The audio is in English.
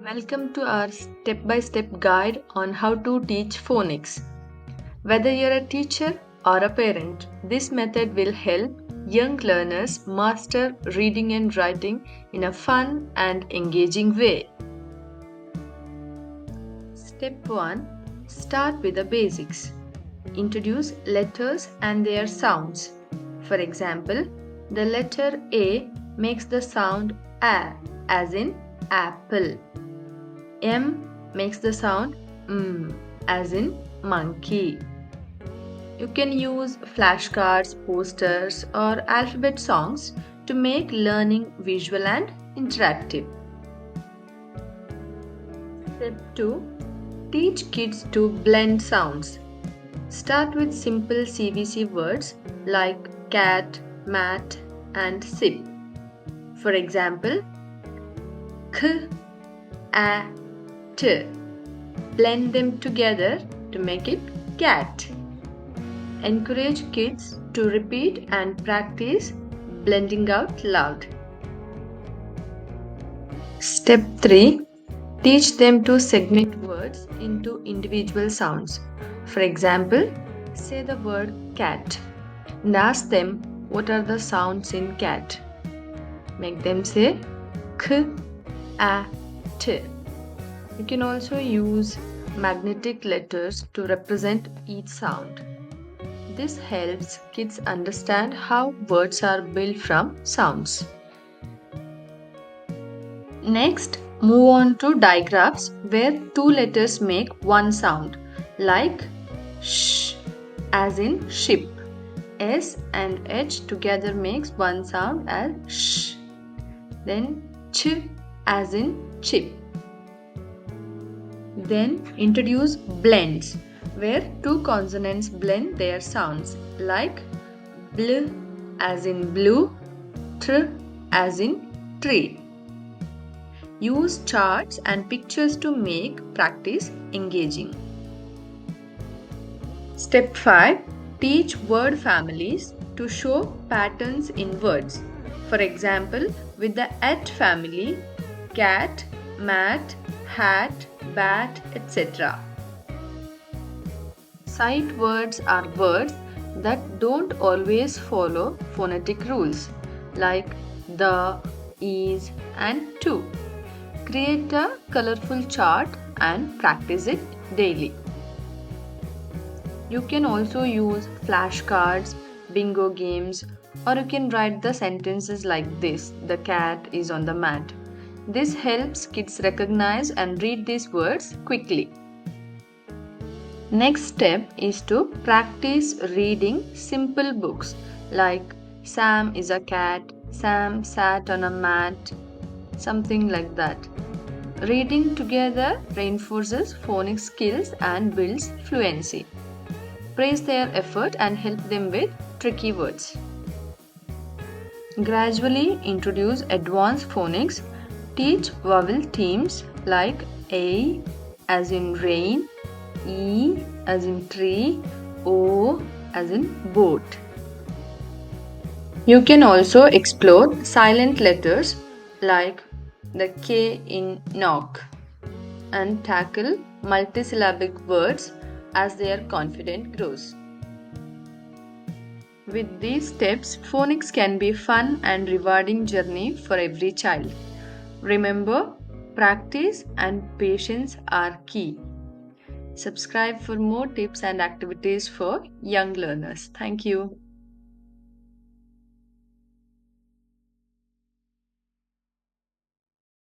Welcome to our step-by-step guide on how to teach phonics. Whether you're a teacher or a parent, this method will help young learners master reading and writing in a fun and engaging way. Step 1. Start with the basics. Introduce letters and their sounds. For example, the letter A makes the sound A, as in apple. M makes the sound M, as in monkey. You can use flashcards, posters, or alphabet songs to make learning visual and interactive. Step 2. Teach kids to blend sounds. Start with simple CVC words like cat, mat, and sip. For example, k, a, t. Blend them together to make it cat. Encourage kids to repeat and practice blending out loud. Step 3. Teach them to segment words into individual sounds. For example, say the word cat and ask them what are the sounds in cat. Make them say k, a, t. You can also use magnetic letters to represent each sound. This helps kids understand how words are built from sounds. Next, move on to digraphs where two letters make one sound, like sh, as in ship. S and H together makes one sound as sh. Then ch, as in chip. Then introduce blends where two consonants blend their sounds, like bl, as in blue, tr, as in tree. Use charts and pictures to make practice engaging. Step 5. Teach word families to show patterns in words. For example, with the at family, cat, mat, hat, bat, etc. Sight words are words that don't always follow phonetic rules, like the, is, and to. Create a colorful chart and practice it daily. You can also use flashcards, bingo games, or you can write the sentences like this: the cat is on the mat. This helps kids recognize and read these words quickly. Next step is to practice reading simple books like Sam is a cat, Sam sat on a mat, something like that. Reading together reinforces phonics skills and builds fluency. Praise their effort and help them with tricky words. Gradually introduce advanced phonics. Teach vowel themes like A as in rain, E as in tree, O as in boat. You can also explore silent letters like the K in knock and tackle multisyllabic words as their confidence grows. With these steps, phonics can be a fun and rewarding journey for every child. Remember, practice and patience are key. Subscribe for more tips and activities for young learners. Thank you.